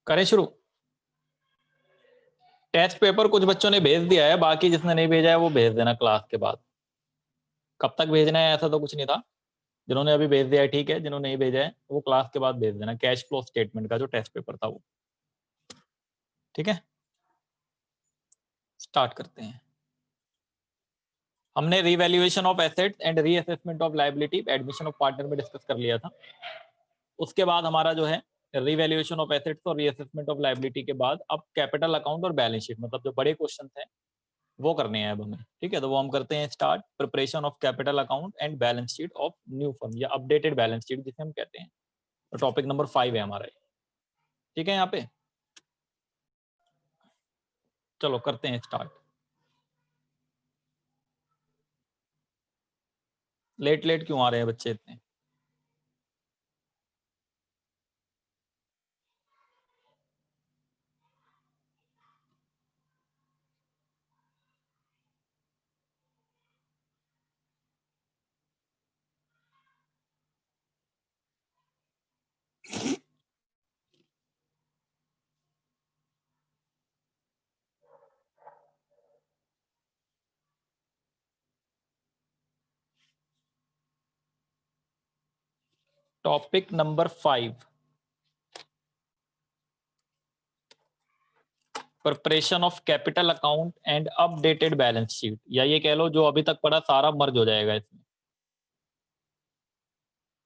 करें शुरू। Test paper कुछ बच्चों ने भेज दिया है, बाकी जिसने नहीं भेजा है वो भेज देना क्लास के बाद। कब तक भेजना है ऐसा तो कुछ नहीं था। जिन्होंने अभी भेज दिया है ठीक है, जिन्होंने नहीं भेजा है वो क्लास के बाद भेज देना। कैश फ्लो स्टेटमेंट का जो टेस्ट पेपर था वो। ठीक है, स्टार्ट करते हैं। हमने revaluation of assets and reassessment of liability admission of partner में डिस्कस कर लिया था। उसके बाद हमारा जो है रीवैल्यूएशन ऑफ एसेट्स और रीअसेसमेंट ऑफ लायबिलिटी के बाद अब कैपिटल अकाउंट और बैलेंस शीट, मतलब जो बड़े क्वेश्चन थे वो करने हैं अब हमें। ठीक है, तो वो हम करते हैं start. Preparation of capital account and balance sheet of new firm या अपडेटेड बैलेंस शीट जिसे हम कहते हैं। तो टॉपिक नंबर 5 है हमारा। ठीक है, यहाँ पे चलो करते हैं स्टार्ट। लेट लेट क्यों आ रहे हैं बच्चे इतने? Topic number 5, preparation of capital account and updated balance sheet, या ये कह लो जो अभी तक पढ़ा सारा मर्ज हो जाएगा इसमें।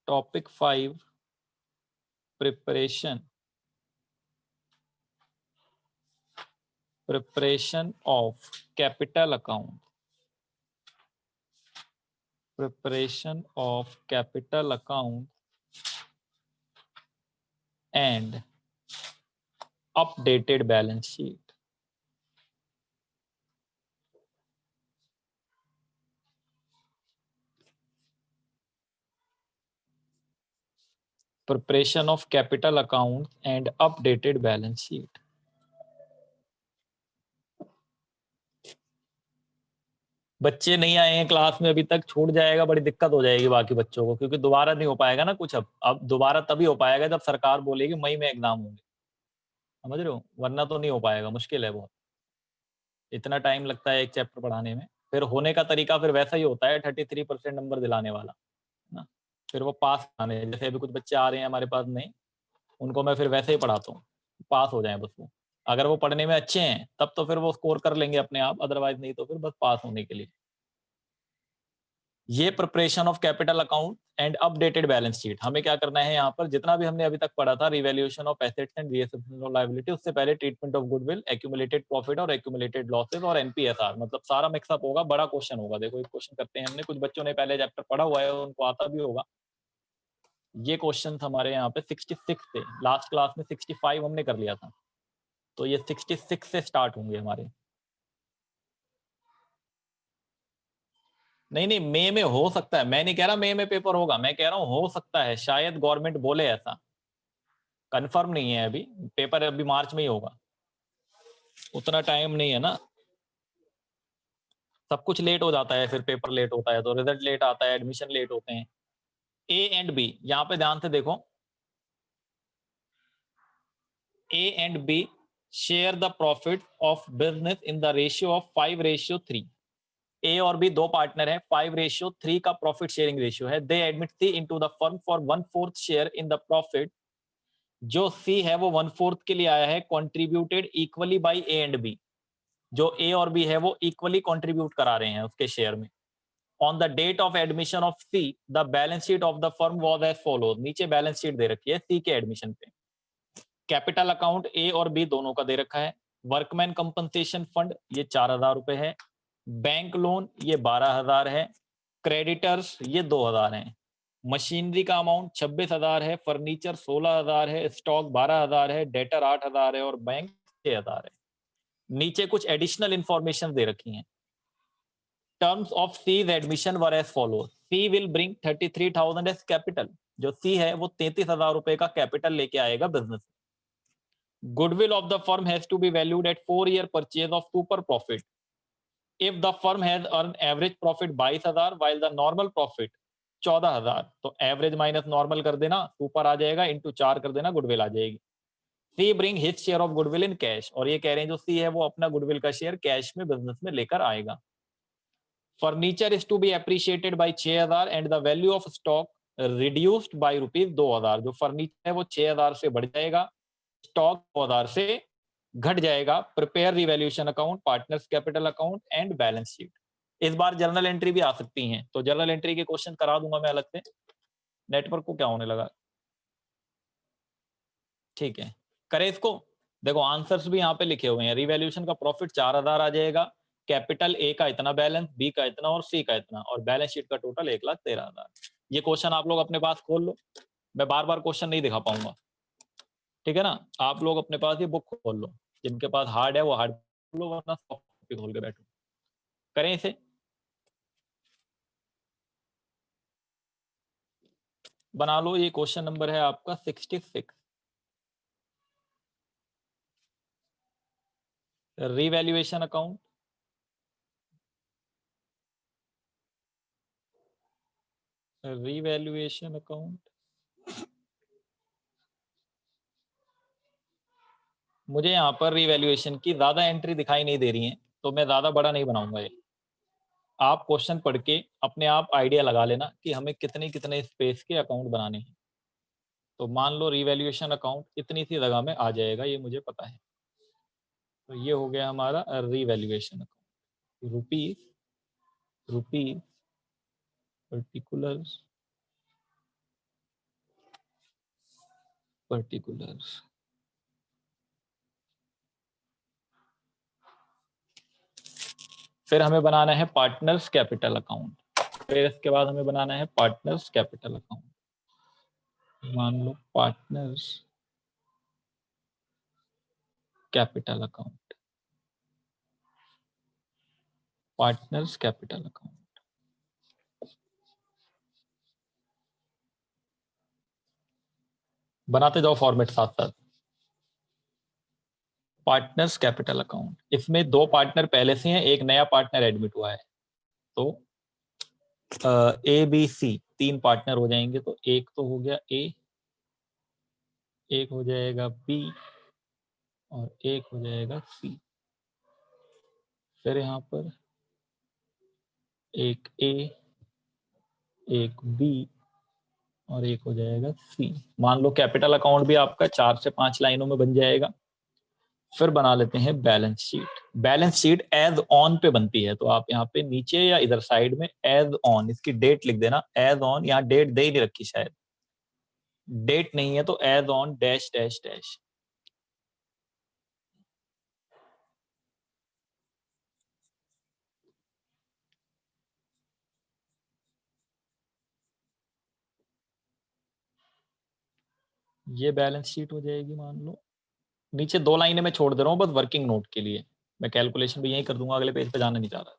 Topic 5, preparation of capital account, preparation of capital account and updated balance sheet. Preparation of capital account and updated balance sheet. बच्चे नहीं आए हैं क्लास में अभी तक, छूट जाएगा, बड़ी दिक्कत हो जाएगी बाकी बच्चों को, क्योंकि दोबारा नहीं हो पाएगा ना कुछ। अब दोबारा तभी हो पाएगा जब सरकार बोलेगी मई में एग्जाम होंगे, समझ रहे हो? वरना तो नहीं हो पाएगा, मुश्किल है बहुत। इतना टाइम लगता है एक चैप्टर पढ़ाने में। फिर होने का तरीका फिर वैसा ही होता है, 33% नंबर दिलाने वाला ना। फिर वो पास आने, जैसे अभी कुछ बच्चे आ रहे हैं हमारे पास नहीं, उनको मैं फिर वैसे ही पढ़ाता हूँ, पास हो जाए बस वो। अगर वो पढ़ने में अच्छे हैं तब तो फिर वो स्कोर कर लेंगे अपने आप, अदरवाइज नहीं तो फिर बस पास होने के लिए। ये preparation of capital account and updated balance sheet, हमें क्या करना है यहाँ पर, जितना भी हमने अभी तक पढ़ा था, revaluation of assets and reassessment of liability, उससे पहले treatment of goodwill, accumulated profit और एक्यूमुलेटेड लॉसेस और एनपीएसआर, मतलब सारा मिक्सअप होगा, बड़ा क्वेश्चन होगा। देखो एक क्वेश्चन करते हैं हमने, कुछ बच्चों ने पहले चैप्टर पढ़ा हुआ है उनको आता भी होगा। ये क्वेश्चन हमारे यहाँ पे 66 थे, लास्ट क्लास में 65 हमने कर लिया था, तो ये 66 से स्टार्ट होंगे हमारे। नहीं नहीं, मई में हो सकता है, मैं नहीं कह रहा मई में पेपर होगा, मैं कह रहा हूँ हो सकता है, शायद गवर्नमेंट बोले ऐसा, कंफर्म नहीं है अभी। पेपर अभी मार्च में ही होगा, उतना टाइम नहीं है ना। सब कुछ लेट हो जाता है, फिर पेपर लेट होता है तो रिजल्ट लेट आता है, एडमिशन लेट होते हैं। ए एंड बी, यहाँ पे ध्यान से देखो, A and B share the profit of business in the ratio of 5:3। A और बी दो पार्टनर है, 5:3 का प्रॉफिट शेयरिंग रेशियो है। They admit C into the firm for 1/4 share in the profit. जो सी है वो 1/4 के लिए आया है, contributed equally by A and B. जो ए और बी है वो इक्वली कॉन्ट्रीब्यूट करा रहे हैं उसके शेयर में। On the date of admission of C the balance sheet of the firm was as follows. नीचे बैलेंस शीट दे रखी है सी के एडमिशन पे। कैपिटल अकाउंट ए और बी दोनों का दे रखा है। वर्कमैन कंपनसेशन फंड ये 4,000 रुपए है। बैंक लोन ये 12,000 है। क्रेडिटर्स ये 2,000 है। मशीनरी का अमाउंट 26,000 है। फर्नीचर 16,000 है। स्टॉक 12,000 है। डेटर 8,000 है और बैंक 6,000 है। नीचे कुछ एडिशनल इंफॉर्मेशन दे रखी हैं। Terms of C's admission were as follows. C will bring 33,000 as capital. जो सी है वो 33,000 रुपए का कैपिटल लेके आएगा business. Goodwill of the firm has to be valued at 4-year purchase of super profit. If the firm has earned average profit 22,000 while the normal profit 14,000, तो average minus normal कर देना, super आ जाएगा, into 4 कर देना, goodwill आ जाएगी। C bring his share of goodwill in cash, और ये कह रहे हैं जो सी है वो अपना गुडविल का शेयर कैश में बिजनेस में लेकर आएगा। Furniture is to be appreciated by 6,000 and the value of stock reduced by ₹2,000। जो फर्नीचर है वो 6,000 से बढ़ जाएगा, स्टॉक 2,000 से घट जाएगा। Prepare revaluation account, partners capital account and balance sheet. इस बार जर्नल एंट्री भी आ सकती हैं, तो जर्नल एंट्री के क्वेश्चन करा दूंगा मैं अलग से। नेटवर्क को क्या होने लगा? ठीक है, करें इसको। देखो आंसर्स भी यहाँ पे लिखे हुए हैं। रिवैल्यूएशन का प्रॉफिट 4,000 आ जाएगा, कैपिटल ए का इतना बैलेंस, बी का इतना और सी का इतना, और बैलेंस शीट का टोटल 1,13,000। ये क्वेश्चन आप लोग अपने पास खोल लो, मैं बार बार क्वेश्चन नहीं दिखा पाऊंगा, ठीक है ना। आप लोग अपने पास ये बुक खोल लो, जिनके पास हार्ड है वो हार्ड खोल लो, वरना सॉफ्ट कॉपी खोल के बैठो। करें इसे। बना लो, ये क्वेश्चन नंबर है आपका 66। Revaluation account, revaluation account. मुझे यहाँ पर रिवैल्यूएशन की ज्यादा एंट्री दिखाई नहीं दे रही है, तो मैं ज्यादा बड़ा नहीं बनाऊंगा ये। आप क्वेश्चन पढ़ के अपने आप आइडिया लगा लेना कि हमें कितने कितने स्पेस के अकाउंट बनाने हैं। तो मान लो रिवैल्यूएशन अकाउंट इतनी सी जगह में आ जाएगा, ये मुझे पता है। तो ये हो गया हमारा revaluation account. Rupees, rupees, particulars, particulars. फिर हमें बनाना है पार्टनर्स कैपिटल अकाउंट। फिर इसके बाद हमें बनाना है पार्टनर्स कैपिटल अकाउंट। मान लो partners capital account, partners capital account. बनाते जाओ फॉर्मेट साथ साथ। पार्टनर्स कैपिटल अकाउंट, इसमें 2 पार्टनर पहले से हैं, एक नया पार्टनर एडमिट हुआ है। तो ए बी सी 3 पार्टनर हो जाएंगे। तो एक तो हो गया ए, एक हो जाएगा बी और एक हो जाएगा सी। फिर यहाँ पर एक ए, एक बी और एक हो जाएगा सी। मान लो कैपिटल अकाउंट भी आपका 4 से 5 लाइनों में बन जाएगा। फिर बना लेते हैं balance sheet. Balance sheet as on पे बनती है, तो आप यहाँ पे नीचे या इधर साइड में एज ऑन इसकी डेट लिख देना। एज ऑन, यहाँ डेट दे ही नहीं रखी शायद, डेट नहीं है तो as on dash dash dash. ये बैलेंस शीट हो जाएगी। मान लो नीचे 2 लाइनें मैं छोड़ दे रहा हूँ बस वर्किंग नोट के लिए, मैं कैलकुलेशन भी यही कर दूंगा, अगले पेज पे जाना नहीं चाह रहा।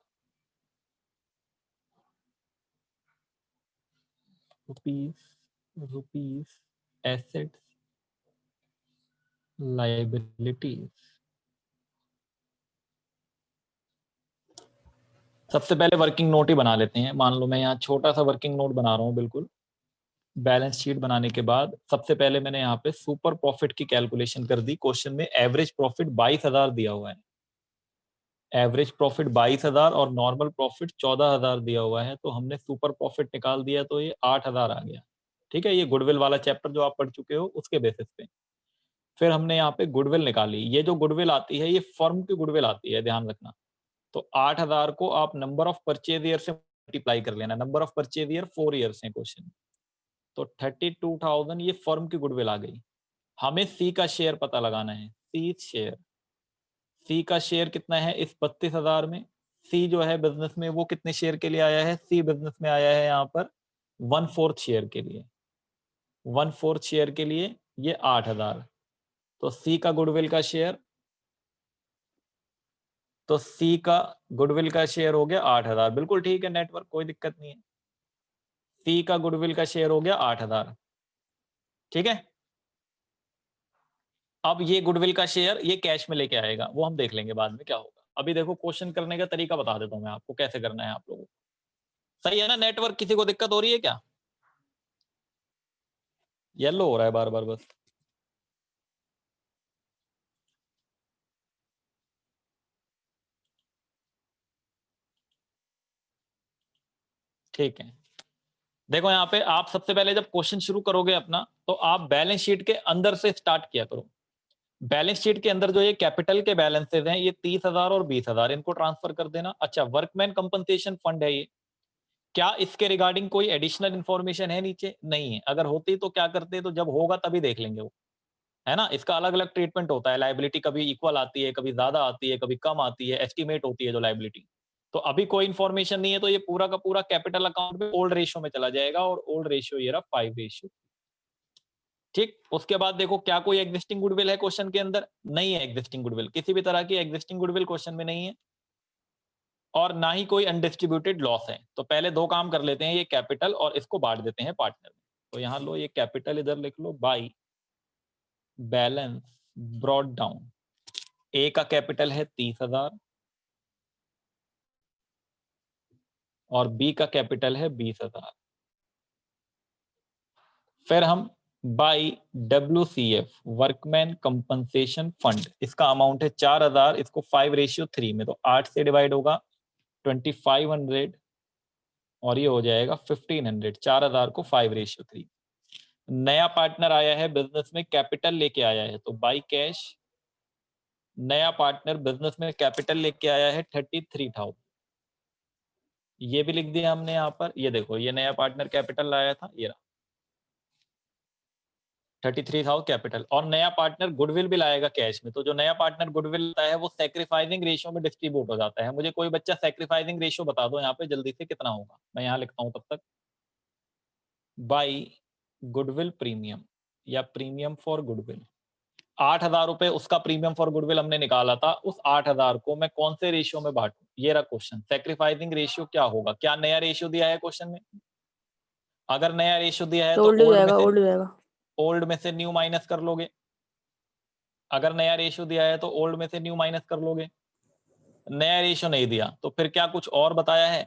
Rupees, rupees, assets, liabilities. सबसे पहले वर्किंग नोट ही बना लेते हैं। मान लो मैं यहाँ छोटा सा वर्किंग नोट बना रहा हूँ बिल्कुल। बैलेंस शीट बनाने के बाद सबसे पहले मैंने यहाँ पे सुपर प्रॉफिट की कैलकुलेशन कर दी। क्वेश्चन में एवरेज प्रॉफिट 22,000 दिया हुआ है, एवरेज प्रॉफिट 22,000 और नॉर्मल प्रॉफिट 14,000 दिया हुआ है। तो हमने सुपर प्रॉफिट निकाल दिया तो ये 8,000 आ गया। ठीक है, ये गुडविल वाला चैप्टर जो आप पढ़ चुके हो उसके बेसिस पे। फिर हमने यहाँ पे गुडविल निकाली। ये जो गुडविल आती है ये फर्म की गुडविल आती है, ध्यान रखना। तो 8,000 को आप नंबर ऑफ परचेज ईयर से मल्टीप्लाई कर लेना। Number of purchase year 4 years है क्वेश्चन। तो 32,000 ये फर्म की गुडविल आ गई। हमें सी का शेयर पता लगाना है। सी शेयर, सी का शेयर कितना है इस 32,000 में। सी जो है बिजनेस में वो कितने शेयर के लिए आया है? सी बिजनेस में आया है यहाँ पर 1/4 शेयर के लिए। 1/4 शेयर के लिए ये 8,000। तो सी का गुडविल का शेयर, तो सी का गुडविल का शेयर हो गया 8,000। बिल्कुल ठीक है नेटवर्क, कोई दिक्कत नहीं है। सी का गुडविल का शेयर हो गया 8,000। ठीक है, अब ये गुडविल का शेयर ये कैश में लेके आएगा, वो हम देख लेंगे बाद में क्या होगा। अभी देखो क्वेश्चन करने का तरीका बता देता हूं मैं आपको कैसे करना है आप लोगों को। सही है ना नेटवर्क? किसी को दिक्कत हो रही है क्या? येलो हो रहा है बार बार बस। ठीक है, देखो यहाँ पे आप सबसे पहले जब क्वेश्चन शुरू करोगे अपना, तो आप बैलेंस शीट के अंदर से स्टार्ट किया करो। बैलेंस शीट के अंदर जो ये कैपिटल के बैलेंसेज हैं, ये 30,000 और 20,000, इनको ट्रांसफर कर देना। अच्छा, वर्कमैन कंपनसेशन फंड है ये, क्या इसके रिगार्डिंग कोई एडिशनल इंफॉर्मेशन है नीचे? नहीं है। अगर होती तो क्या करते, तो जब होगा तभी देख लेंगे वो, है ना। इसका अलग अलग ट्रीटमेंट होता है, लाइबिलिटी कभी इक्वल आती है, कभी ज्यादा आती है, कभी कम आती है, एस्टिमेट होती है जो लाइबिलिटी। तो अभी कोई इन्फॉर्मेशन नहीं है, तो ये पूरा का पूरा कैपिटल अकाउंट में ओल्ड रेशियो में चला जाएगा, और ओल्ड रेशियो ये रहा 5:। ठीक, उसके बाद देखो क्या कोई एग्जिस्टिंग गुडविल है क्वेश्चन के अंदर? नहीं है एग्जिस्टिंग गुडविल, किसी भी तरह की एग्जिस्टिंग गुडविल क्वेश्चन में नहीं है, और ना ही कोई अनडिस्ट्रीब्यूटेड लॉस है। तो पहले दो काम कर लेते हैं, ये कैपिटल और इसको बांट देते हैं पार्टनर में। तो यहाँ लो, ये कैपिटल इधर लिख लो, बाई बैलेंस ब्रॉट डाउन। ए का कैपिटल है 30,000 और बी का कैपिटल है 20,000। फिर हम by WCF workman compensation fund, इसका अमाउंट है 4,000, इसको 5:3 में, तो 8 से डिवाइड होगा 2500, और ये हो जाएगा 1500। 4,000 को 5:3। नया पार्टनर आया है बिजनेस में, कैपिटल लेके आया है, तो बाई कैश नया पार्टनर बिजनेस में कैपिटल लेके आया है 33,000। ये भी लिख दिया हमने यहाँ पर। ये देखो, ये नया पार्टनर कैपिटल लाया था, ये रहा 33,000 कैपिटल, और नया पार्टनर गुडविल भी लाएगा कैश में। तो जो नया पार्टनर गुडविल लाता है वो सैक्रिफाइसिंग रेशियो में डिस्ट्रीब्यूट हो जाता है। मुझे कोई बच्चा सैक्रिफाइसिंग रेशियो बता दो यहाँ पे जल्दी से, कितना होगा? मैं यहाँ लिखता हूँ तब तक। बाई गुडविल प्रीमियम या प्रीमियम फॉर गुडविल, 8,000 रुपए उसका प्रीमियम फॉर गुडविल हमने निकाला था। उस 8,000 को मैं कौन से रेशियो में बांटू? ये रहा क्वेश्चन। सैक्रिफाइसिंग रेशियो क्या होगा? क्या नया रेशियो दिया है क्वेश्चन में? अगर नया रेशियो दिया है तो ओल्ड हो ओल्ड में जाएगा, से ओल्ड हो जाएगा। ओल्ड में से न्यू माइनस कर लोगे। अगर नया रेशियो दिया है तो ओल्ड में से न्यू माइनस कर लोगे। नया रेशियो नहीं दिया तो फिर क्या कुछ और बताया है?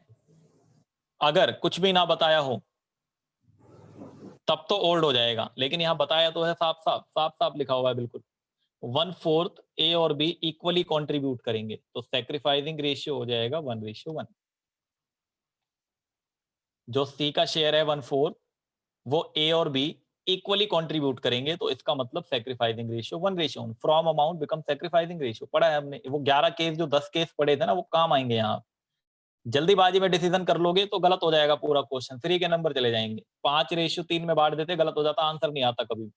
अगर कुछ भी ना बताया हो तब तो ओल्ड हो जाएगा, लेकिन यहाँ बताया तो है, साफ साफ साफ साफ लिखा हुआ है बिल्कुल। 1/4 ए और बी इक्वली कंट्रीब्यूट करेंगे, तो सैक्रिफाइसिंग रेशियो हो जाएगा 1:1। जो सी का शेयर है 1/4, वो ए और बी इक्वली कंट्रीब्यूट करेंगे, तो इसका मतलब sacrificing ratio 1:1। From amount become sacrificing ratio पढ़ा है हमने। वो 11 केस जो 10 केस पढ़े थे ना, वो काम आएंगे यहाँ। जल्दीबाजी में डिसीजन कर लोगे तो गलत हो जाएगा पूरा क्वेश्चन, 3 के नंबर चले जाएंगे। 5:3 में बांट देते, गलत हो जाता, आंसर नहीं आता कभी।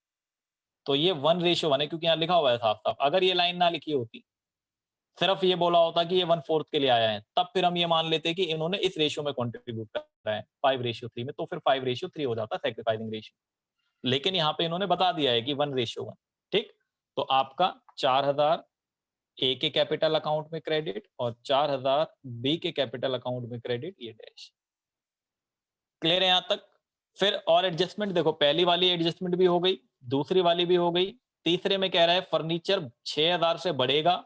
तो ये 1:1 है, क्योंकि यहाँ लिखा हुआ है साफ साफ। अगर ये लाइन ना लिखी होती, सिर्फ ये बोला होता कि ये 1/4 के लिए आया है, तब फिर हम ये मान लेते कि इन्होंने इस रेशियो में कंट्रीब्यूट करा है 5:3 में, तो फिर 5:3 हो जाता सैक्रिफाइसिंग रेशियो। लेकिन यहाँ पे इन्होंने बता दिया है कि 1:1। ठीक, तो आपका 4,000 ए के कैपिटल अकाउंट में क्रेडिट और 4,000 बी के कैपिटल अकाउंट में क्रेडिट, ये डैश। क्लियर है यहाँ तक? फिर और एडजस्टमेंट देखो, पहली वाली एडजस्टमेंट भी हो गई, दूसरी वाली भी हो गई। तीसरे में कह रहा है फर्नीचर 6,000 से बढ़ेगा,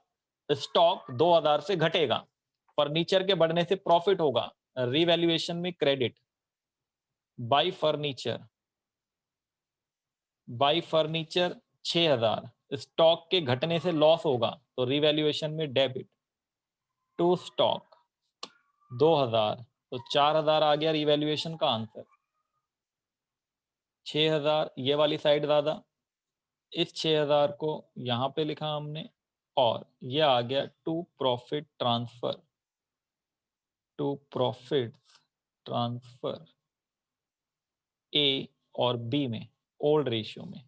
स्टॉक 2,000 से घटेगा। फर्नीचर के बढ़ने से प्रॉफिट होगा, रिवैल्यूएशन में क्रेडिट। बाई फर्नीचर 6,000, स्टॉक के घटने से लॉस होगा, तो रिवैल्यूएशन में डेबिट। टू स्टॉक 2,000, तो 4,000 आ गया रिवैल्यूएशन का आंसर। 6,000 ये वाली साइड ज्यादा, इस 6,000 को यहाँ पे लिखा हमने, और ये आ गया टू प्रॉफिट ट्रांसफर ए और बी में ओल्ड रेशियो में।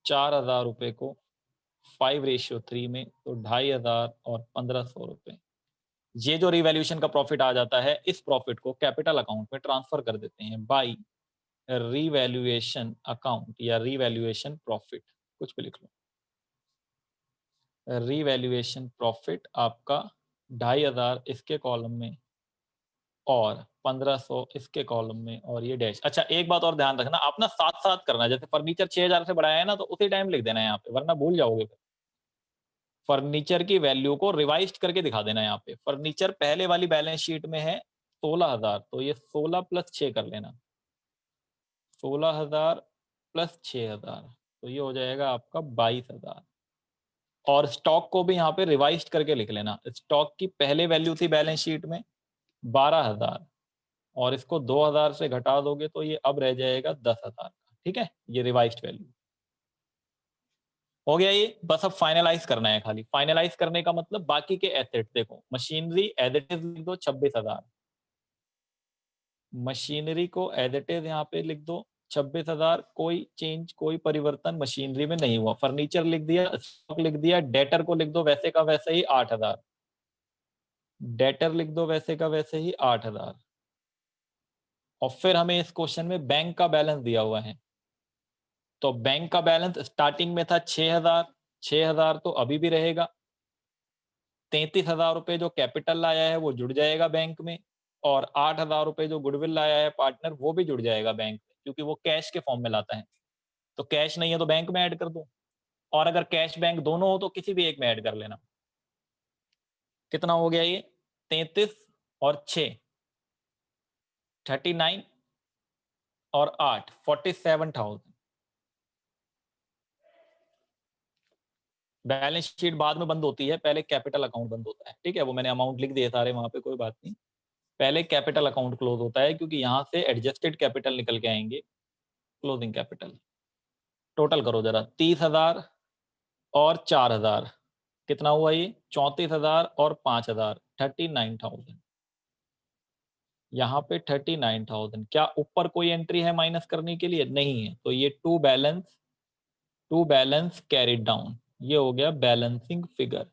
4,000 रुपए को 5:3 में, तो 2,500 और 1,500 रुपए। ये जो रिवैल्यूएशन का प्रॉफिट आ जाता है, इस प्रॉफिट को कैपिटल अकाउंट में ट्रांसफर कर देते हैं बाई रिवैल्यूएशन अकाउंट या रिवैल्यूएशन प्रॉफिट, कुछ भी लिख लो। रिवैल्यूएशन प्रॉफिट आपका 2,500 इसके कॉलम में और 1,500 इसके कॉलम में, और ये डैश। अच्छा, एक बात और ध्यान रखना, आप ना साथ साथ करना। जैसे फर्नीचर 6,000 से बढ़ाया है ना, तो उसी टाइम लिख देना है यहाँ पे, वरना भूल जाओगे। फर्नीचर की वैल्यू को रिवाइज करके दिखा देना। यहाँ पे फर्नीचर पहले वाली बैलेंस शीट में है 16,000, तो ये 16 + 6 कर लेना, 16,000 + 6,000, तो ये हो जाएगा आपका 22,000। और स्टॉक को भी यहाँ पे रिवाइज करके लिख लेना। स्टॉक की पहले वैल्यू थी बैलेंस शीट में 12,000, और इसको 2000 से घटा दोगे तो ये अब रह जाएगा 10,000 का। ठीक है, ये रिवाइज्ड वैल्यू हो गया ये। बस अब फाइनलाइज करना है, खाली फाइनलाइज करने का मतलब बाकी के एसेट देखो, मशीनरी एज इट इज लिख दो 26,000, मशीनरी को एज इट इज यहाँ पे लिख दो 26,000, कोई चेंज कोई परिवर्तन मशीनरी में नहीं हुआ। फर्नीचर लिख दिया, स्टॉक लिख दिया, डेटर को लिख दो वैसे का वैसे ही 8,000, डेटर लिख दो वैसे का वैसे ही 8,000। और फिर हमें इस क्वेश्चन में बैंक का बैलेंस दिया हुआ है, तो बैंक का बैलेंस स्टार्टिंग में था 6,000, 6,000 तो अभी भी रहेगा। 33,000 रुपए जो कैपिटल लाया है वो जुड़ जाएगा बैंक में, और 8,000 रुपए जो गुडविल लाया है पार्टनर वो भी जुड़ जाएगा बैंक में, क्योंकि वो कैश के फॉर्म में लाता है। तो कैश नहीं है तो बैंक में ऐड कर दो, और अगर कैश बैंक दोनों हो तो किसी भी एक में ऐड कर लेना। कितना हो गया ये? 33 और 6 39 और 8 47,000। बैलेंस शीट बाद में बंद होती है, पहले कैपिटल अकाउंट बंद होता है। ठीक है, वो मैंने अमाउंट लिख दिए सारे वहां पे, कोई बात नहीं। पहले कैपिटल अकाउंट क्लोज होता है, क्योंकि यहां से एडजस्टेड कैपिटल निकल के आएंगे। क्लोजिंग कैपिटल टोटल करो जरा, 30,000 और 4,000 कितना हुआ ये? 34,000 और 5,000 39,000। यहाँ पे 39,000। क्या ऊपर कोई एंट्री है माइनस करने के लिए? नहीं है, तो ये टू बैलेंस कैरिड डाउन, ये हो गया बैलेंसिंग फिगर।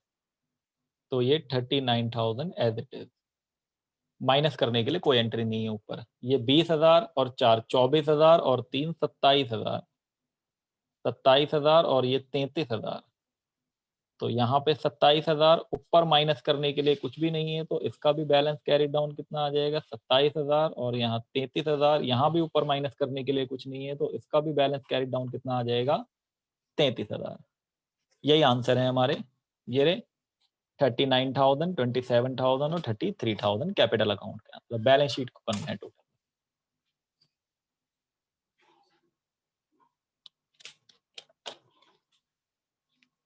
तो ये 39,000 एज इट इज, माइनस करने के लिए कोई एंट्री नहीं है ऊपर। ये 20,000 और 4 24,000 और 3 27,000, 27,000 और ये 33,000। तो यहाँ पे 27,000 ऊपर माइनस करने के लिए कुछ भी नहीं है, तो इसका भी बैलेंस कैरी डाउन कितना आ जाएगा? 27,000। और यहाँ 33,000, यहाँ भी ऊपर माइनस करने के लिए कुछ नहीं है, तो इसका भी बैलेंस कैरी डाउन कितना आ जाएगा? 33,000। यही आंसर है हमारे। ये रे 39,000, 27,000 और 33,000 कैपिटल अकाउंट का, मतलब बैलेंस शीट को करना है टोटल।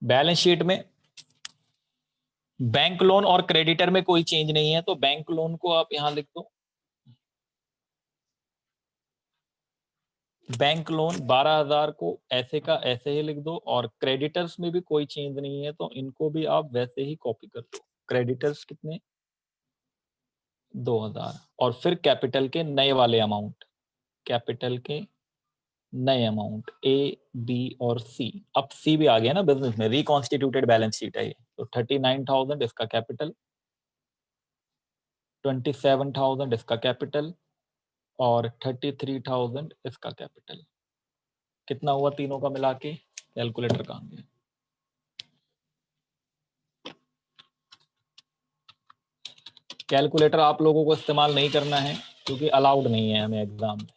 बैलेंस शीट में बैंक लोन और क्रेडिटर में कोई चेंज नहीं है, तो बैंक लोन को आप यहां लिख दो, बैंक लोन 12,000 को ऐसे का ऐसे ही लिख दो। और क्रेडिटर्स में भी कोई चेंज नहीं है, तो इनको भी आप वैसे ही कॉपी कर दो। क्रेडिटर्स कितने? 2,000। और फिर कैपिटल के नए वाले अमाउंट, कैपिटल के नए अमाउंट ए बी और सी। अब सी भी आ गया ना बिजनेस में, रिकॉन्स्टिट्यूटेड बैलेंस शीट है ये। तो 39,000 इसका कैपिटल, 27,000 इसका कैपिटल, और 33,000 इसका कैपिटल। कितना हुआ तीनों का मिला के? कैलकुलेटर कहाँ गया? कैलकुलेटर आप लोगों को इस्तेमाल नहीं करना है, क्योंकि अलाउड नहीं है हमें एग्जाम में।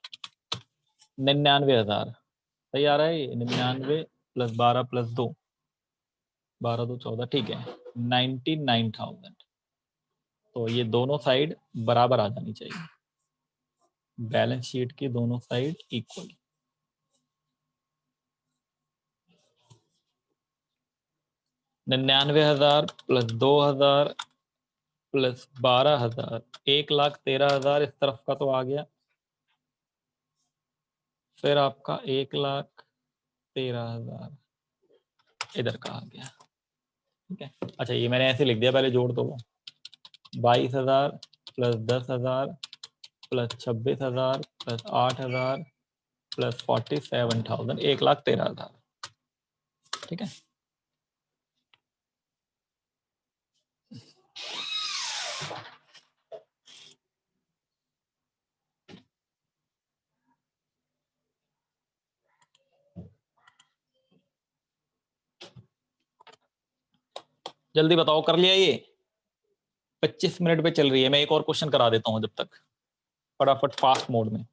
99,000 सही आ रहा है ये? 99 प्लस 12 प्लस 2, 12 2 14, ठीक है 99,000। तो ये दोनों साइड बराबर आ जानी चाहिए, बैलेंस शीट की दोनों साइड इक्वल। 99,000 प्लस 2,000 प्लस 12,000, 1,13,000 इस तरफ का तो आ गया। फिर आपका 1,13,000 इधर का आ गया। ठीक है, अच्छा ये मैंने ऐसे लिख दिया, पहले जोड़ दो। 22,000 प्लस 10,000 प्लस 26,000 प्लस 8,000 प्लस 47,000, 1,13,000। ठीक है, जल्दी बताओ, कर लिया ये? 25 मिनट पे चल रही है, मैं एक और क्वेश्चन करा देता हूं जब तक, फटाफट फास्ट मोड में।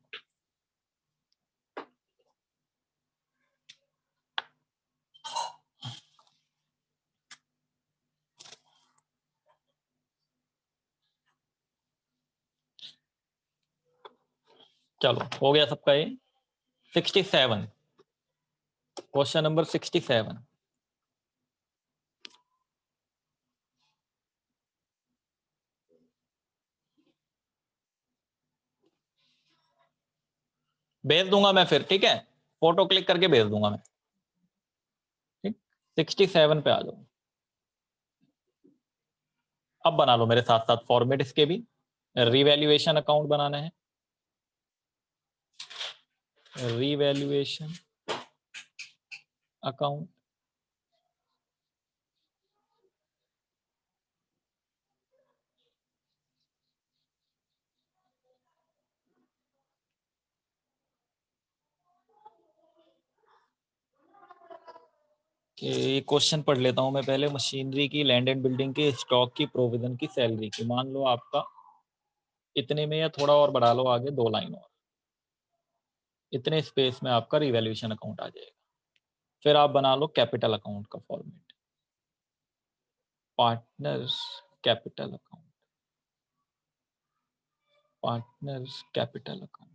चलो हो गया सबका ये। 67, क्वेश्चन नंबर 67। भेज दूंगा मैं फिर, ठीक है, फोटो क्लिक करके भेज दूंगा मैं, ठीक। 67 पे आ जाओ। अब बना लो मेरे साथ साथ फॉर्मेट इसके भी। रिवैल्यूएशन अकाउंट बनाना है, रिवैल्यूएशन अकाउंट। क्वेश्चन पढ़ लेता हूं मैं पहले। मशीनरी की, लैंड एंड बिल्डिंग की, स्टॉक की, प्रोविजन की, सैलरी की। मान लो आपका इतने में, या थोड़ा और बढ़ा लो आगे 2 लाइन और, इतने स्पेस में आपका रिवैल्यूएशन अकाउंट आ जाएगा। फिर आप बना लो कैपिटल अकाउंट का format, partners capital account, partners capital account.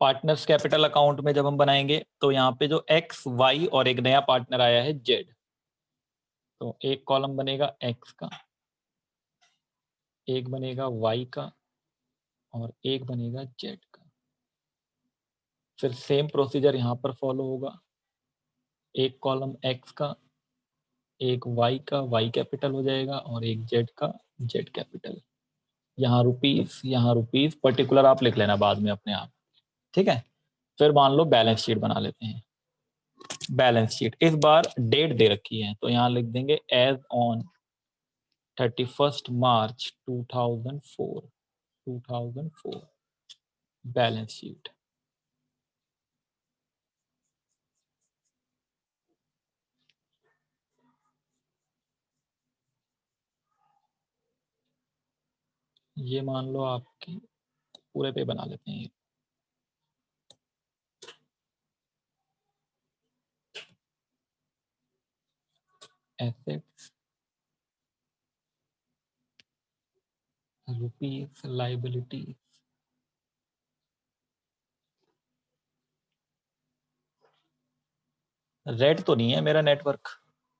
Partners capital account में जब हम बनाएंगे तो यहाँ पे जो एक्स, वाई और एक नया पार्टनर आया है जेड, तो एक कॉलम बनेगा एक्स का, एक बनेगा वाई का और एक बनेगा जेड का। फिर सेम प्रोसीजर यहाँ पर फॉलो होगा, एक कॉलम एक्स का, एक वाई का, वाई कैपिटल हो जाएगा, और एक जेड का, जेड कैपिटल। यहाँ रुपीस, यहाँ रुपीस, पर्टिकुलर आप लिख लेना बाद में अपने आप, ठीक है। फिर मान लो बैलेंस शीट बना लेते हैं। बैलेंस शीट इस बार डेट दे रखी है, तो यहाँ लिख देंगे as on 31 March 2004 balance sheet. ये मान लो आपके पूरे पे बना लेते हैं। Assets, rupees, liability. रेड तो नहीं है मेरा नेटवर्क,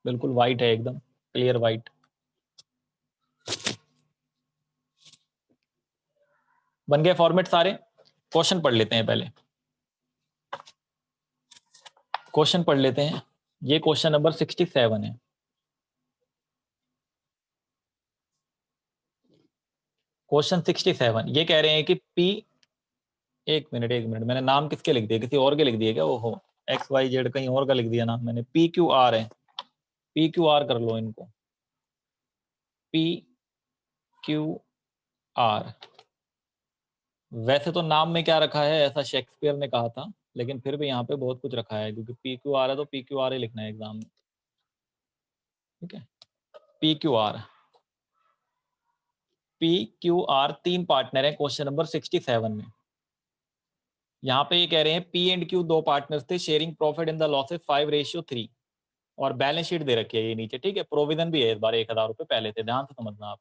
बिल्कुल वाइट है, एकदम क्लियर वाइट। बन गए फॉर्मेट सारे। क्वेश्चन पढ़ लेते हैं पहले, क्वेश्चन पढ़ लेते हैं। ये क्वेश्चन नंबर 67 है। क्वेश्चन 67 ये कह रहे हैं कि पी, एक मिनट एक मिनट, मैंने नाम किसके लिख दिया, किसी और के लिख दिए क्या? ओहो, एक्स वाई जेड कहीं और का लिख दिया नाम मैंने। पी क्यू आर है, पी क्यू आर कर लो इनको, पी क्यू आर। वैसे तो नाम में क्या रखा है, ऐसा शेक्सपियर ने कहा था, लेकिन फिर भी यहाँ पे बहुत कुछ रखा है, क्योंकि पी क्यू आर है तो पी क्यू आर ही लिखना है एग्जाम में, ठीक है। P Q R, P Q R 3 partner है क्वेश्चन नंबर 67 में। यहाँ पे ये कह रहे हैं पी एंड क्यू 2 पार्टनर्स थे, sharing profit in the losses 5:3, और बैलेंस शीट दे रखी है ये नीचे, ठीक है। प्रोविजन भी है इस बार 1000 रुपए पहले थे, ध्यान से समझना आप।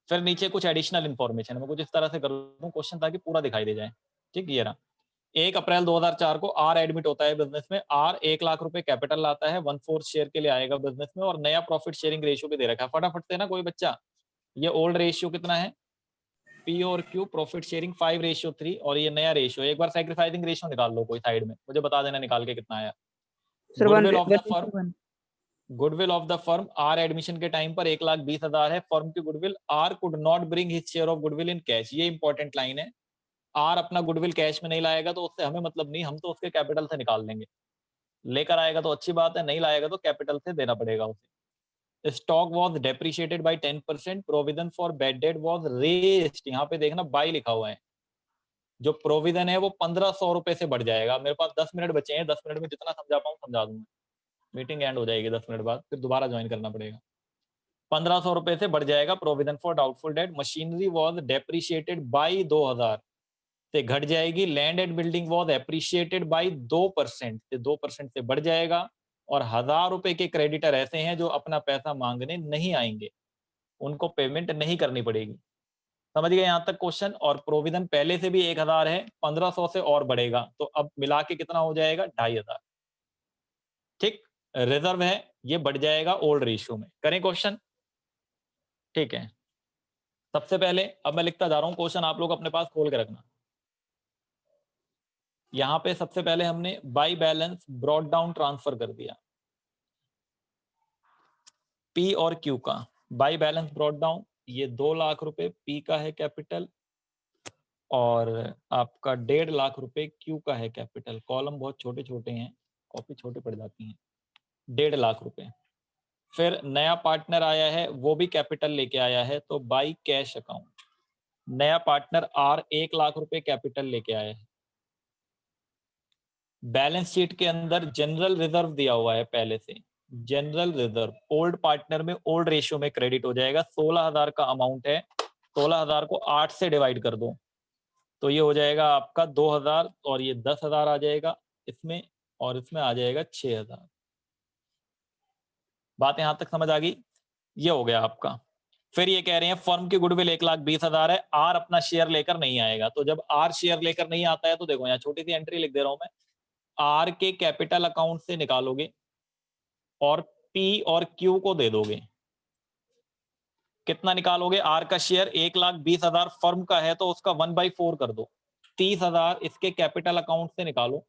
फिर नीचे कुछ एडिशनल इन्फॉर्मेशन है, मैं कुछ इस तरह से कर दूं क्वेश्चन ताकि पूरा दिखाई दे जाए, ठीक। ये रहा, 1 अप्रैल 2004 को आर एडमिट होता है बिजनेस में। आर 1 लाख रुपए कैपिटल लाता है, 1/4 शेयर के लिए आएगा बिजनेस में, और नया प्रॉफिट शेयरिंग रेशियो भी दे रखा है। फटाफट से ना कोई बच्चा, ये ओल्ड रेशियो कितना है, पी और क्यू प्रॉफिट शेयरिंग 5:3, और ये नया रेशियो। एक बार सैक्रिफाइसिंग रेशियो निकाल लो कोई साइड में, मुझे बता देना निकाल के कितना आया। Sir goodwill of the 1:1। Firm, goodwill of the firm R admission के टाइम पर 1,20,000 है। फर्म की goodwill, R could not bring his share of goodwill in cash. ये इंपॉर्टेंट लाइन है, आर अपना गुडविल कैश में नहीं लाएगा तो उससे हमें मतलब नहीं, हम तो उसके कैपिटल से निकाल लेंगे। लेकर आएगा तो अच्छी बात है, नहीं लाएगा तो कैपिटल से देना पड़ेगा उसे। Stock was depreciated by 10%, provision for bad debt was raised, यहाँ पे देखना बाई लिखा हुआ है, जो प्रोविजन है वो 1500 रुपए से बढ़ जाएगा। मेरे पास 10 मिनट बचे हैं, 10 मिनट में जितना समझा पाऊँ समझा दूंगा, मीटिंग एंड हो जाएगी 10 मिनट बाद, फिर दोबारा ज्वाइन करना पड़ेगा। 1500 रुपए से बढ़ जाएगा provision for doubtful date. Machinery was depreciated by 2000 से घट जाएगी। Land and building was appreciated by 2% से 2% से बढ़ जाएगा। और 1000 रुपए के क्रेडिटर ऐसे हैं जो अपना पैसा मांगने नहीं आएंगे, उनको पेमेंट नहीं करनी पड़ेगी। समझ गए यहाँ तक क्वेश्चन? और प्रोविजन पहले से भी 1000 है, 1500 से और बढ़ेगा, तो अब मिला के कितना हो जाएगा, 2500, ठीक। रिजर्व है ये बढ़ जाएगा ओल्ड रेशियो में। करें क्वेश्चन, ठीक है। सबसे पहले अब मैं लिखता जा रहा हूं क्वेश्चन, आप लोग अपने पास खोल के रखना। यहां पे सबसे पहले हमने by balance brought down transfer कर दिया पी और क्यू का। बाई बैलेंस ब्रॉड डाउन, ये 2 लाख रुपए पी का है कैपिटल, और आपका 1.5 लाख रुपए क्यू का है कैपिटल। कॉलम बहुत छोटे छोटे हैं, कॉपी छोटी पड़ जाती है। 1.5 लाख रुपए। फिर नया पार्टनर आया है, वो भी कैपिटल लेके आया है, तो बाई कैश अकाउंट नया पार्टनर आर 1 लाख रुपए कैपिटल लेके आया है। बैलेंस शीट के अंदर जनरल रिजर्व दिया हुआ है पहले से। जनरल रिजर्व ओल्ड पार्टनर में ओल्ड रेशियो में क्रेडिट हो जाएगा। 16,000 का अमाउंट है, 16,000 को 8 से डिवाइड कर दो तो ये हो जाएगा आपका 2,000, और ये 10,000 आ जाएगा इसमें, और इसमें आ जाएगा 6,000। बात यहां तक समझ आ गई? ये हो गया आपका। फिर ये कह रहे हैं फर्म की गुडविल 1,20,000 है, आर अपना शेयर लेकर नहीं आएगा। तो जब आर शेयर लेकर नहीं आता है तो देखो यहाँ छोटी सी एंट्री लिख दे रहा हूं मैं, आर के कैपिटल अकाउंट से निकालोगे और पी और क्यू को दे दोगे। कितना निकालोगे? आर का शेयर 1,20,000 फर्म का है तो उसका 1/4 कर दो, 30,000 इसके कैपिटल अकाउंट से निकालो।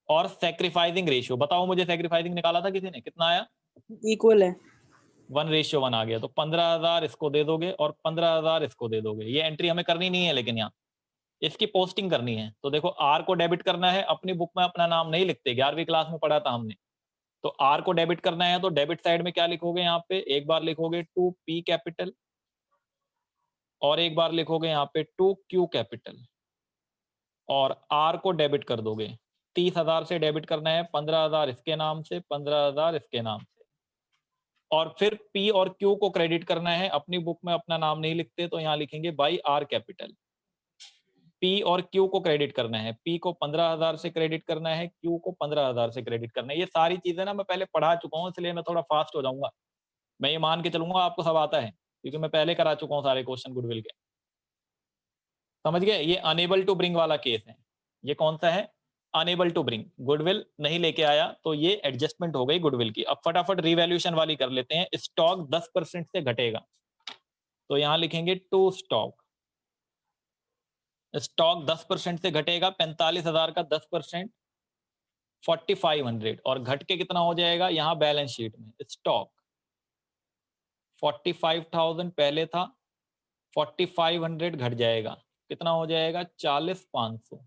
और सैक्रिफाइसिंग रेशियो बताओ मुझे, सैक्रिफाइसिंग निकाला था किसी ने, कितना आया? इक्वल है 1:1 आ गया। तो 15,000 इसको दे दोगे और 15,000 इसको दे दोगे। ये एंट्री हमें करनी नहीं है, लेकिन यहाँ इसकी पोस्टिंग करनी है। तो देखो आर को डेबिट करना है, अपनी बुक में अपना नाम नहीं लिखते, 11वीं क्लास में पढ़ा था हमने। तो आर को डेबिट करना है तो डेबिट साइड में क्या लिखोगे? यहाँ पे एक बार लिखोगे टू पी कैपिटल, और एक बार लिखोगे यहाँ पे टू क्यू कैपिटल, और आर को डेबिट कर दोगे। 30,000 से डेबिट करना है, 15,000 इसके नाम से, 15,000 इसके नाम से। और फिर पी और क्यू को क्रेडिट करना है, अपनी बुक में अपना नाम नहीं लिखते तो यहाँ लिखेंगे बाई आर कैपिटल। पी और क्यू को क्रेडिट करना है, पी को 15,000 से क्रेडिट करना है, क्यू को 15,000 से क्रेडिट करना है। ये सारी चीजें ना मैं पहले पढ़ा चुका हूँ, इसलिए मैं थोड़ा फास्ट हो जाऊंगा। मैं ये मान के चलूंगा आपको सब आता है, क्योंकि मैं पहले करा चुका हूँ सारे क्वेश्चन गुडविल के। समझ गए? ये अनेबल टू ब्रिंग वाला केस है। ये कौन सा है? Unable to bring. गुडविल नहीं लेके आया तो ये एडजस्टमेंट हो गई गुडविल की। अब फटाफट रिवैल्यूएशन वाली कर लेते हैं। स्टॉक 10% से घटेगा तो यहां लिखेंगे टू स्टॉक। स्टॉक 10% से घटेगा, 45,000 का 10% 4,500, और घट के कितना हो जाएगा? यहां बैलेंस शीट में स्टॉक 45,000 पहले था, 4,500 घट जाएगा, कितना हो जाएगा? 40,500।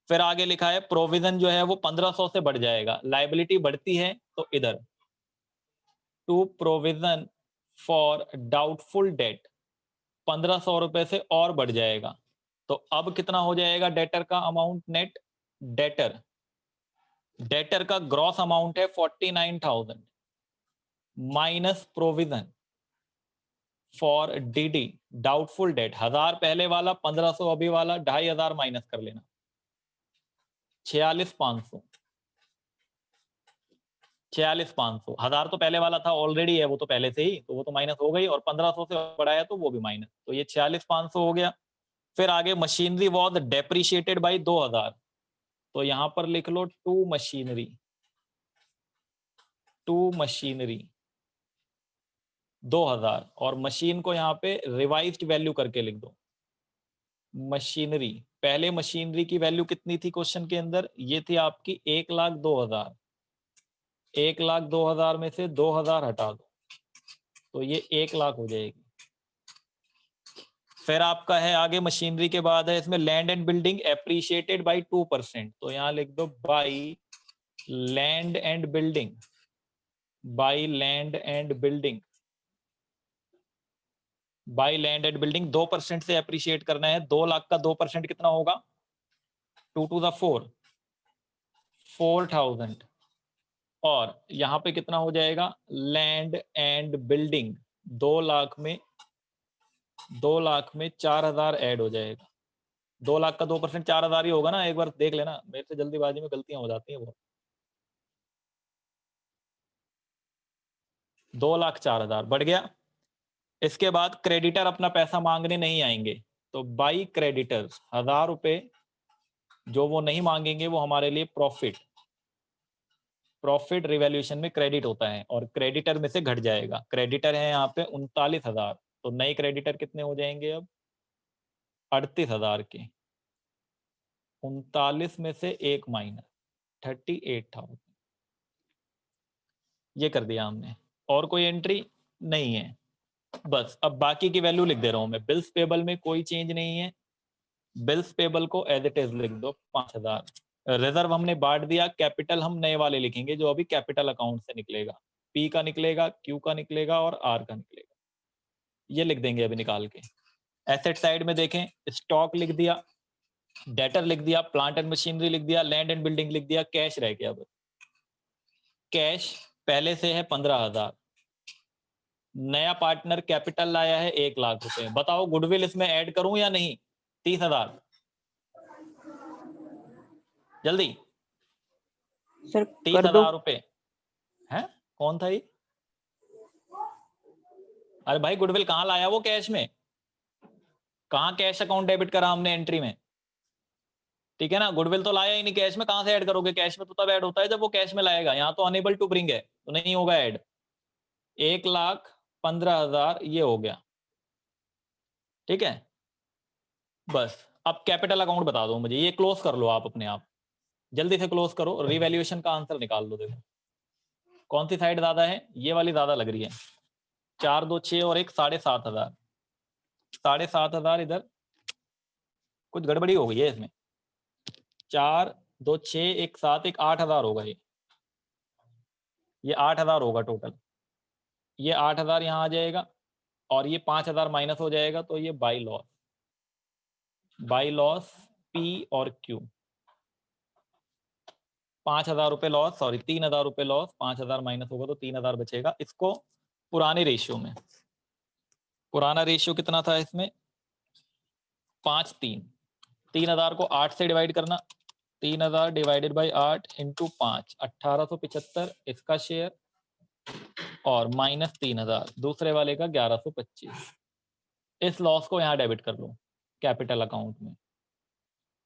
फिर आगे लिखा है प्रोविजन जो है वो 1,500 से बढ़ जाएगा। लायबिलिटी बढ़ती है तो इधर to provision for doubtful debt 1,500 रुपए से और बढ़ जाएगा। तो अब कितना हो जाएगा डेटर का अमाउंट? नेट डेटर का ग्रॉस अमाउंट है 49,000 minus provision for DD doubtful debt. 1,000 पहले वाला, 1,500 अभी वाला, 2,500 माइनस कर लेना, 46,500। 46,500। 1,000 तो पहले वाला था, ऑलरेडी है वो तो पहले से ही, तो वो तो माइनस हो गई, और 1,500 से बढ़ाया तो वो भी माइनस, तो ये 46,500 हो गया। फिर आगे मशीनरी वॉज डेप्रिशिएटेड बाई 2,000, तो यहां पर लिख लो टू मशीनरी 2,000, और मशीन को यहाँ पे रिवाइज्ड वैल्यू करके लिख दो। मशीनरी, पहले मशीनरी की वैल्यू कितनी थी क्वेश्चन के अंदर? ये थी आपकी 1,02,000। 1,02,000 में से 2,000 हटा दो तो ये 1 लाख हो जाएगी। फिर आपका है आगे मशीनरी के बाद है इसमें land and building appreciated by 2%, तो यहां लिख दो by land and building, by land and building, by land and building 2% से एप्रिशिएट करना है। 2 लाख का 2% कितना होगा? 2 to the 4, 4,000, और यहां पे कितना हो जाएगा? लैंड एंड बिल्डिंग 2 लाख में 4,000 ऐड हो जाएगा। 2 लाख का 2% 4,000 ही होगा ना, एक बार देख लेना, मेरे से जल्दीबाजी में गलतियां हो जाती हैं वो। 2,04,000 बढ़ गया। इसके बाद क्रेडिटर अपना पैसा मांगने नहीं आएंगे, तो बाई क्रेडिटर 1,000 रुपए जो वो नहीं मांगेंगे वो हमारे लिए प्रॉफिट। प्रॉफिट रिवैल्यूएशन में क्रेडिट होता है और क्रेडिटर में से घट जाएगा। क्रेडिटर है यहाँ पे 39,000, तो नए क्रेडिटर कितने हो जाएंगे अब 38,000 के, 39 में से एक माइनस 38,000, ये कर दिया हमने। और कोई एंट्री नहीं है, बस अब बाकी की वैल्यू लिख दे रहा हूं मैं। बिल्स पेबल में कोई चेंज नहीं है, बिल्स पेबल को एज इट इज लिख दो 5,000। रिजर्व हमने बांट दिया, कैपिटल हम नए वाले लिखेंगे जो अभी कैपिटल अकाउंट से निकलेगा, पी का निकलेगा, क्यू का निकलेगा और आर का निकलेगा, ये लिख देंगे अभी निकाल के। एसेट साइड में देखें, स्टॉक लिख दिया, डेटर लिख दिया, प्लांट एंड मशीनरी लिख दिया, लैंड एंड बिल्डिंग लिख दिया, कैश रह गया। अब कैश पहले से है 15,000, नया पार्टनर कैपिटल लाया है 1,00,000 रुपए। बताओ गुडविल इसमें ऐड करूं या नहीं? 30,000, जल्दी सर 30,000 रुपए है। कौन था ये? अरे भाई गुडविल कहाँ लाया वो कैश में? कहाँ कैश अकाउंट डेबिट करा हमने एंट्री में? ठीक है ना, गुडविल तो लाया ही नहीं कैश में, कहां से ऐड करोगे? कैश में तो तब ऐड होता है जब वो कैश में लाएगा, यहाँ तो अनेबल टू ब्रिंग है तो नहीं होगा ऐड। 1,15,000 ये हो गया, ठीक है। बस अब कैपिटल अकाउंट बता दो मुझे, ये क्लोज कर लो आप अपने आप, जल्दी से क्लोज करो, रिवैल्यूएशन का आंसर निकाल लो। देखो कौन सी साइड ज्यादा है, ये वाली ज्यादा लग रही है। 4 2 6 और एक 7,500, 7,500 इधर, कुछ गड़बड़ी हो गई है इसमें। 4 2 6 एक 7 एक 8,000 होगा ये 8,000 होगा टोटल। ये 8,000 यहाँ आ जाएगा और ये 5,000 माइनस हो जाएगा, तो ये बाई लॉस पी और क्यू। 5,000 रुपए लॉस, सॉरी 3,000 रुपए लॉस, 5,000 माइनस होगा तो 3,000 बचेगा। इसको पुराने रेशियो में, पुराना रेशियो कितना था इसमें? 5-3, 3,000 को 8 से डिवाइड करना, 3,000 डिवाइडेड बाई 8 इंटू 5, 1,875 इसका शेयर और माइनस 3,000 दूसरे वाले का 1,125। इस लॉस को यहाँ डेबिट कर लो कैपिटल अकाउंट में।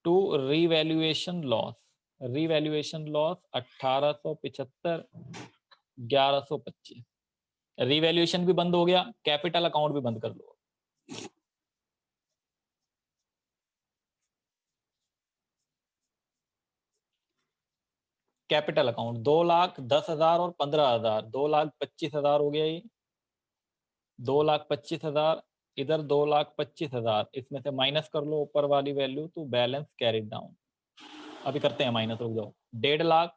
To revaluation loss, revaluation loss 1,875 1,125। Revaluation भी बंद हो गया, कैपिटल अकाउंट भी बंद कर लो। कैपिटल अकाउंट 2,10,000 और 15,000, 2,25,000 हो गया ये। 2,25,000 इधर, 2,25,000 इसमें से माइनस कर लो ऊपर वाली वैल्यू, तो बैलेंस कैरिड डाउन। अभी करते हैं माइनस, रुक जाओ। 1,50,000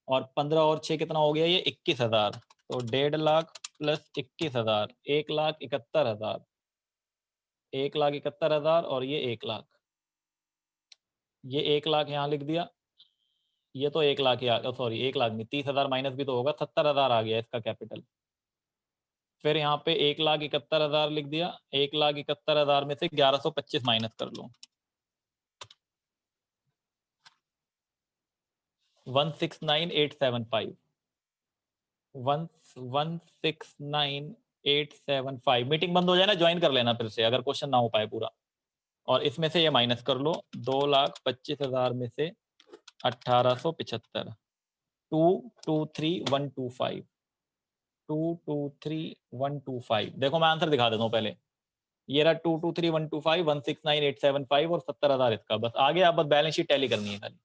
और 15 और 6 कितना हो गया ये? 21,000। तो 1,50,000 प्लस 21,000 1,71,000, 1,71,000 और ये 1,00,000, ये 1,00,000 यहाँ लिख दिया। ये तो 1,00,000 सॉरी 1,00,000 नहीं, 30,000 माइनस भी तो होगा, 70,000 आ गया इसका कैपिटल। फिर यहाँ पे 1,71,000 लिख दिया, 1,71,000 में से 1,125 माइनस कर लो, 169,875, 169,875। मीटिंग बंद हो जाए ना, ज्वाइन कर लेना फिर से अगर क्वेश्चन ना हो पाए पूरा। और इसमें से ये माइनस कर लो, 2,25,000 में से 1,875, 223,125, 223,125। देखो मैं आंसर दिखा देता हूँ पहले, ये रहा 223,125, 169,875 और 70,000 इसका। बस आ गया, अब बस बैलेंस शीट टैली करनी है खाली।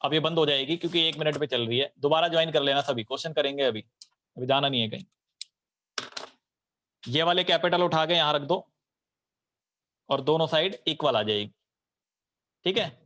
अब ये बंद हो जाएगी क्योंकि 1 मिनट पे चल रही है। दोबारा ज्वाइन कर लेना सभी, क्वेश्चन करेंगे अभी जाना नहीं है कहीं। ये वाले कैपिटल उठा के यहाँ रख दो और दोनों साइड इक्वल आ जाएगी, ठीक है।